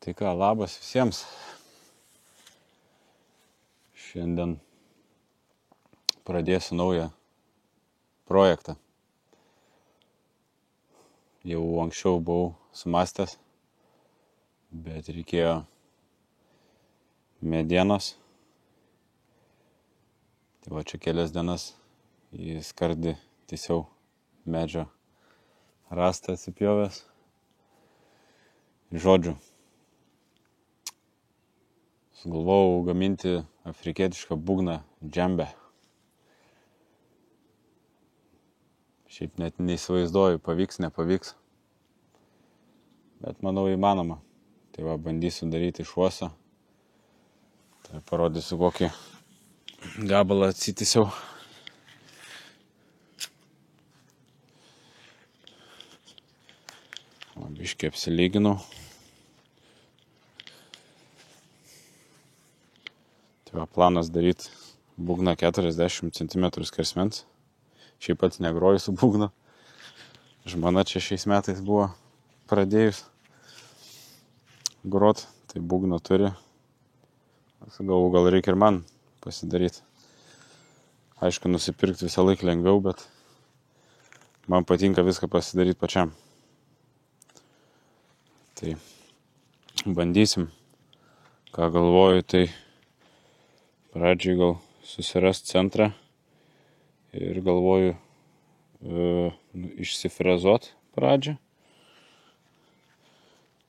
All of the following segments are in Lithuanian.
Tai ką, labas visiems. Šiandien pradėsiu naują projektą. Jau anksčiau buvau sumastęs, bet reikėjo medienos. Tai va čia kelias dienas į skardį tiesiau medžio rastą atsipjovęs. Žodžiu, sugalvojau gaminti afrikietišką būgną džembę. Šiaip net neįsivaizduoju, pavyks, nepavyks. Bet manau įmanoma. Tai va, bandysiu daryti iš uoso. Tai parodysiu, kokį gabalą atsitisiau. Biškį apsilyginau. Tai va, planas daryti būgną 40 cm skersmens. Šiaip pats negroju su būgnu. Žmona čia šiais metais buvo pradėjus grot, tai būgno turi. Galvoju, gal reikia ir man pasidaryti. Aišku, nusipirkti visą laiką lengviau, bet man patinka viską pasidaryti pačiam. Tai bandysim. Ką galvoju, tai pradžiai gal susirast centrą ir galvoju išsifrezuot pradžią.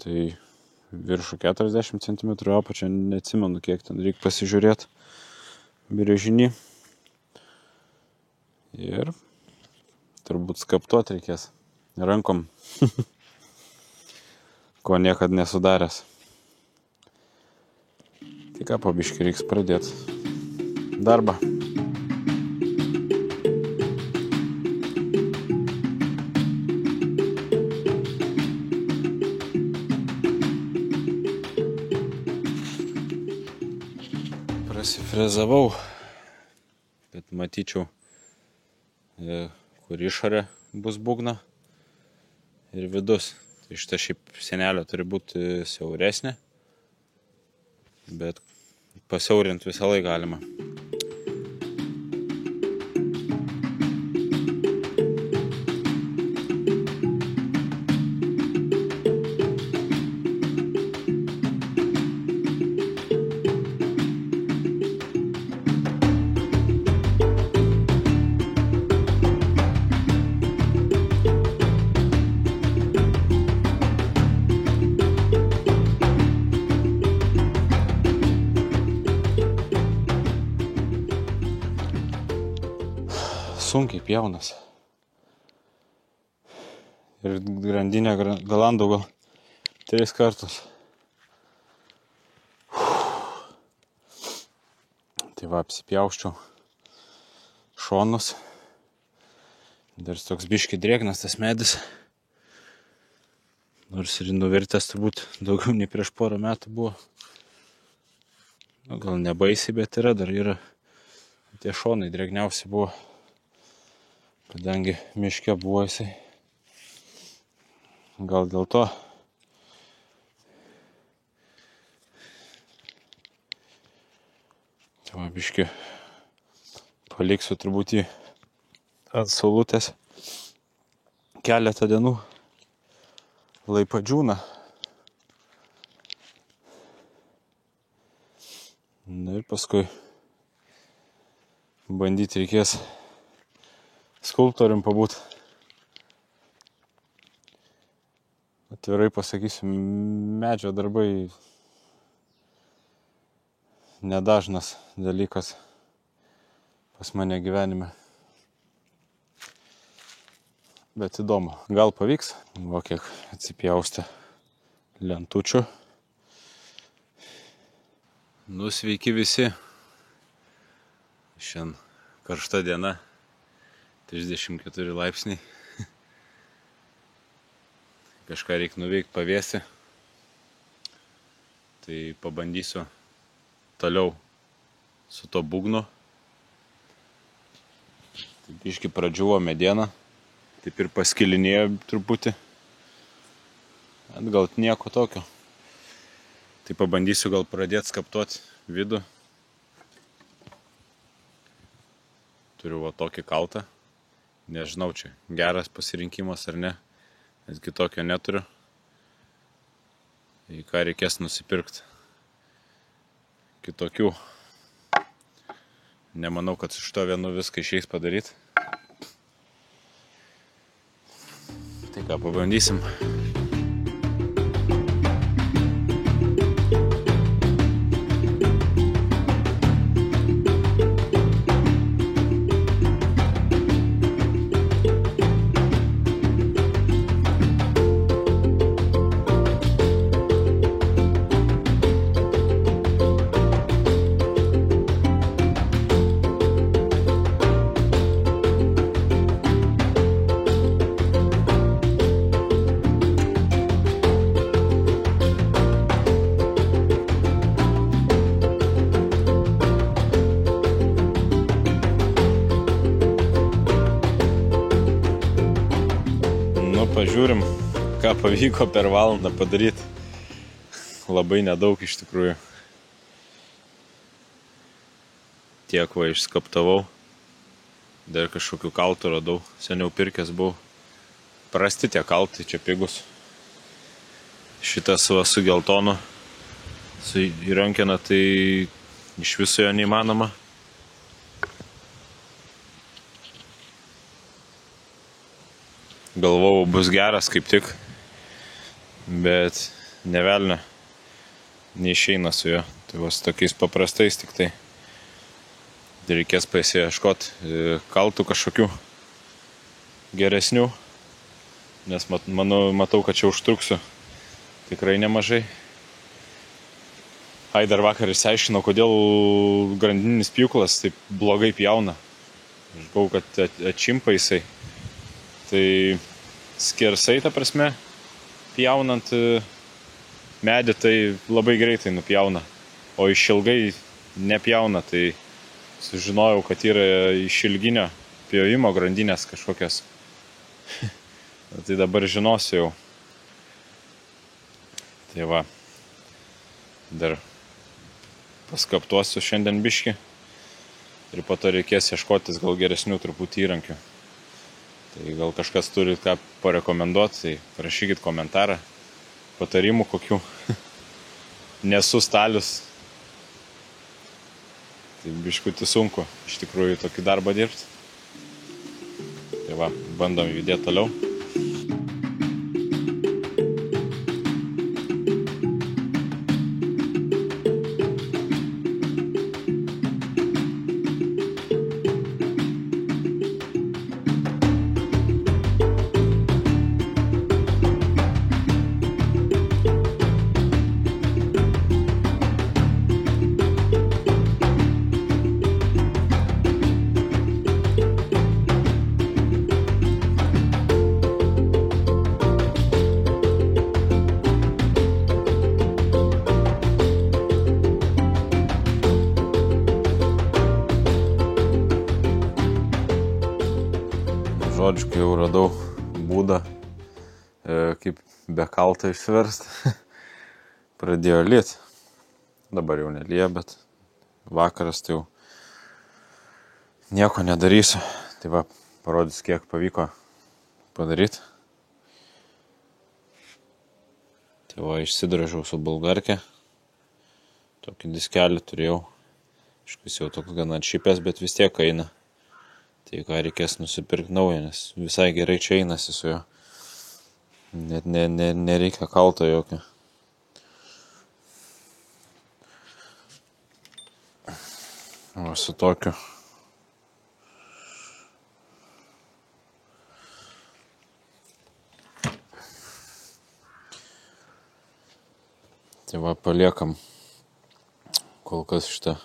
Tai viršų 40 cm, apačią neatsimenu, kiek ten reikia pasižiūrėti brėžinį. Ir turbūt skaptuot reikės rankom, ko niekad nesudaręs. Tai ką, po biškį reiks pradėti darbą. Prasifrezavau, kad matyčiau, kur išorė bus būgna ir vidus. Tai šita šiaip sienelė turi būti siauresnė, bet pasiaurint visą laiką galima. Sunkiai pjaunas. Ir grandinę galandau gal 3 kartus. Tai va, apsipjauščiau šonus. Dar toks biškį drėgnas tas medis. Nors ir nuvirtęs turbūt daugiau nei prieš porą metų buvo. Gal nebaisiai, bet dar yra. Tie šonai drėgniausi buvo. Kadangi miške buvo jisai. Gal dėl to. Tai va, biškį paliksiu turbūt jį ant saulutės keletą dienų. Lai padžiūna. Na ir paskui bandyti reikės skulptorium pabūt. Atvirai pasakysiu, medžio darbai nedažnas dalykas pas mane gyvenime. Bet įdomu. Gal pavyks. Va kiek atsipjaustė lentučių. Nu, sveiki visi. Šiandien karšta diena. 34 laipsniai. Kažką reikia nuveikti pavėsį. Tai pabandysiu toliau su to būgnu. Tai biškį pradžiuvo mediena. Taip ir paskilinėjo truputį. Bet gal nieko tokio. Tai pabandysiu gal pradėti skaptuoti vidų. Turiu va tokį kaltą. Nežinau, čia geras pasirinkimas ar ne, nes kitokio neturiu. Į ką reikės nusipirkti kitokių. Nemanau, kad su šito vienu viską išeis padaryti. Tai ką, pabandysim. Pažiūrim, ką pavyko per valandą padaryti. Labai nedaug iš tikrųjų. Tiek va išskaptavau. Dar kažkokių kaltų radau. Seniau pirkęs buvau. Prasti tie kaltai, čia pigus. Šitas va su geltonu. Su įrankena tai iš viso jo neįmanoma. Galvojau, bus geras kaip tik, bet nevelnio, neišeina su jo. Tai va su tokiais paprastais tik tai. Reikės pasiieškoti kaltų kažkokių geresnių, nes matau, kad čia užtruksiu tikrai nemažai. Dar vakar išsiaiškinau, kodėl grandininis pjūklas taip blogai pjauna. Aš galvoju, kad atšimpa jisai. Tai skersai, ta prasme, pjaunant medį, tai labai greitai nupjauna, o išilgai nepjauna, tai sužinojau, kad yra išilginio pjovimo grandinės kažkokios. Tai dabar žinosiu jau. Tai va, dar paskaptuosiu šiandien biškį ir po to reikės ieškotis gal geresnių truputį įrankių. Tai gal kažkas turi ką parekomenduoti, tai parašykit komentarą, patarimų kokių. Nesu stalius. Tai biškutį sunku iš tikrųjų tokį darbą dirbti. Tai va, bandom judėti toliau. Žodžiu, kai jau radau būdą, kaip be kaltą išsiversti, pradėjo lyt. Dabar jau nelyja, bet vakaras tai jau nieko nedarysiu. Tai va, parodysiu, kiek pavyko padaryti. Tai va, išsidražiau su bulgarke. Tokį diskelį turėjau. Iškus jau toks gana atšipęs, bet vis tiek eina. Tai ką reikės nusipirkti naują, nes visai gerai čia einasi su jo. Net nereikia kalto jokio. O su tokiu. Tai va, paliekam kol kas šitą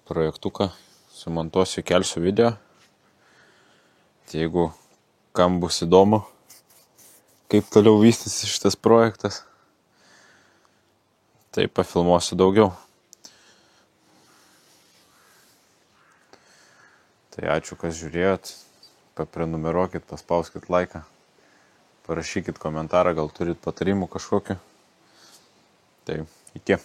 projektuką. Sumontuosiu, kelsiu video. Tai jeigu kam bus įdomu, kaip toliau vystysi šitas projektas, tai pafilmuosiu daugiau. Tai ačiū, kas žiūrėjot. Paprenumeruokit, paspauskit laiką. Parašykit komentarą, gal turit patarimų kažkokiu. Tai iki.